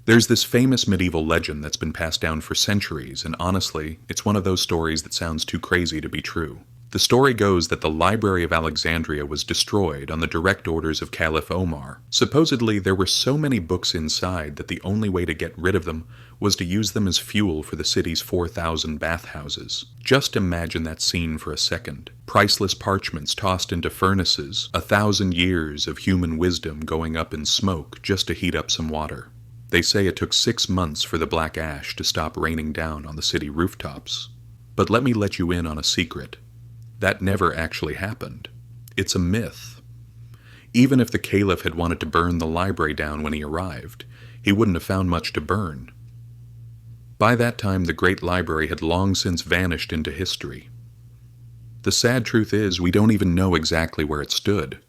There's this famous medieval legend that's been passed down for centuries, and honestly, it's one of those stories that sounds too crazy to be true. The story goes that the Library of Alexandria was destroyed on the direct orders of Caliph Omar. Supposedly, there were so many books inside that the only way to get rid of them was to use them as fuel for the city's 4,000 bathhouses. Just imagine that scene for a second. Priceless parchments tossed into furnaces, 1,000 years of human wisdom going up in smoke just to heat up some water. They say it took 6 months for the black ash to stop raining down on the city rooftops. But let me let you in on a secret. That never actually happened. It's a myth. Even if the Caliph had wanted to burn the library down when he arrived, he wouldn't have found much to burn. By that time, the great library had long since vanished into history. The sad truth is, we don't even know exactly where it stood.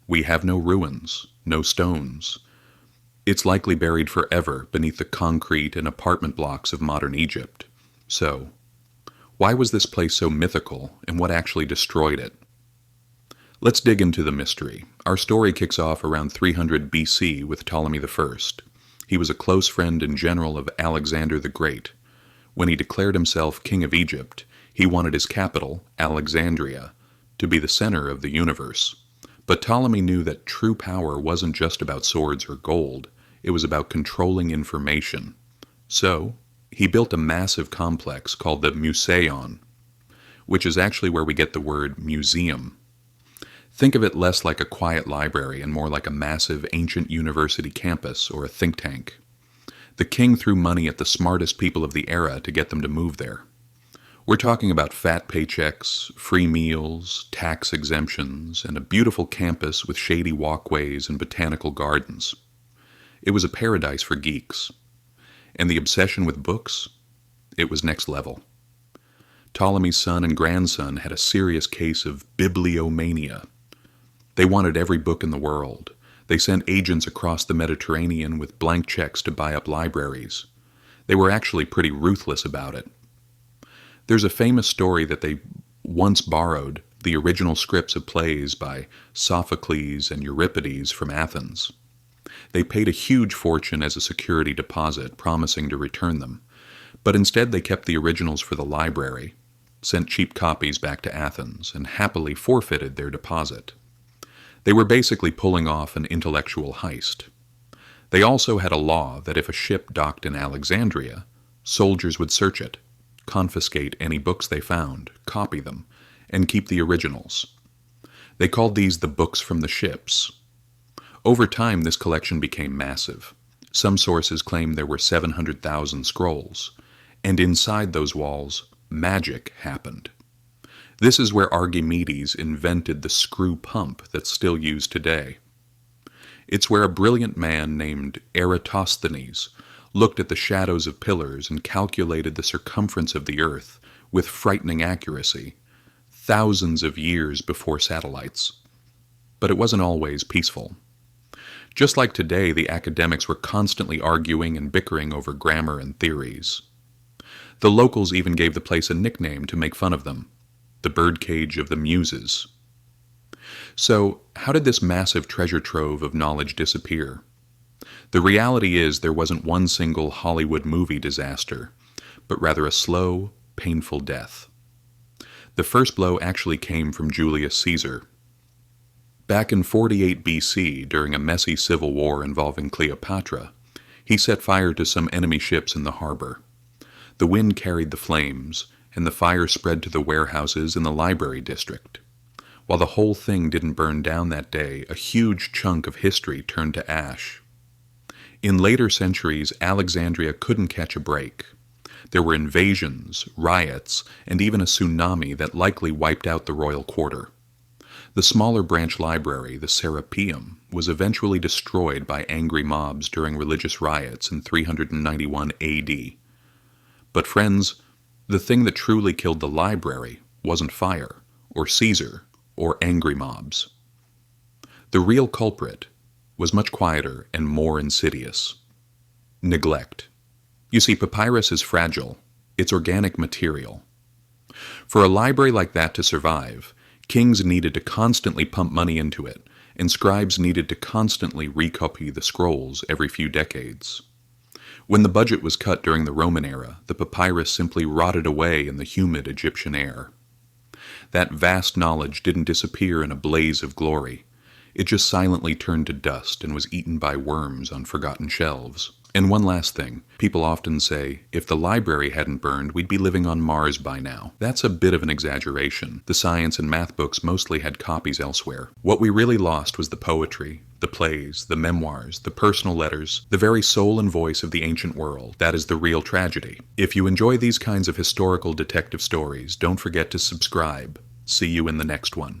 We have no ruins, no stones. It's likely buried forever beneath the concrete and apartment blocks of modern Egypt. So, why was this place so mythical, and what actually destroyed it? Let's dig into the mystery. Our story kicks off around 300 BC with Ptolemy I. He was a close friend and general of Alexander the Great. When he declared himself king of Egypt, he wanted his capital, Alexandria, to be the center of the universe. But Ptolemy knew that true power wasn't just about swords or gold, it was about controlling information. So, he built a massive complex called the Museion, which is actually where we get the word museum. Think of it less like a quiet library and more like a massive ancient university campus or a think tank. The king threw money at the smartest people of the era to get them to move there. We're talking about fat paychecks, free meals, tax exemptions, and a beautiful campus with shady walkways and botanical gardens. It was a paradise for geeks. And the obsession with books? It was next level. Ptolemy's son and grandson had a serious case of bibliomania. They wanted every book in the world. They sent agents across the Mediterranean with blank checks to buy up libraries. They were actually pretty ruthless about it. There's a famous story that they once borrowed the original scripts of plays by Sophocles and Euripides from Athens. They paid a huge fortune as a security deposit, promising to return them. But instead they kept the originals for the library, sent cheap copies back to Athens, and happily forfeited their deposit. They were basically pulling off an intellectual heist. They also had a law that if a ship docked in Alexandria, soldiers would search it, confiscate any books they found, copy them, and keep the originals. They called these the books from the ships. Over time, this collection became massive. Some sources claim there were 700,000 scrolls, and inside those walls, magic happened. This is where Archimedes invented the screw pump that's still used today. It's where a brilliant man named Eratosthenes looked at the shadows of pillars and calculated the circumference of the Earth with frightening accuracy, thousands of years before satellites. But it wasn't always peaceful. Just like today, the academics were constantly arguing and bickering over grammar and theories. The locals even gave the place a nickname to make fun of them, the birdcage of the Muses. So, how did this massive treasure trove of knowledge disappear? The reality is there wasn't one single Hollywood movie disaster, but rather a slow, painful death. The first blow actually came from Julius Caesar. Back in 48 BC, during a messy civil war involving Cleopatra, he set fire to some enemy ships in the harbor. The wind carried the flames, and the fire spread to the warehouses in the library district. While the whole thing didn't burn down that day, a huge chunk of history turned to ash. In later centuries, Alexandria couldn't catch a break. There were invasions, riots, and even a tsunami that likely wiped out the royal quarter. The smaller branch library, the Serapeum, was eventually destroyed by angry mobs during religious riots in 391 AD. But friends, the thing that truly killed the library wasn't fire, or Caesar, or angry mobs. The real culprit was much quieter and more insidious. Neglect. You see, papyrus is fragile. It's organic material. For a library like that to survive, kings needed to constantly pump money into it, and scribes needed to constantly recopy the scrolls every few decades. When the budget was cut during the Roman era, the papyrus simply rotted away in the humid Egyptian air. That vast knowledge didn't disappear in a blaze of glory. It just silently turned to dust and was eaten by worms on forgotten shelves. And one last thing. People often say, if the library hadn't burned, we'd be living on Mars by now. That's a bit of an exaggeration. The science and math books mostly had copies elsewhere. What we really lost was the poetry, the plays, the memoirs, the personal letters, the very soul and voice of the ancient world. That is the real tragedy. If you enjoy these kinds of historical detective stories, don't forget to subscribe. See you in the next one.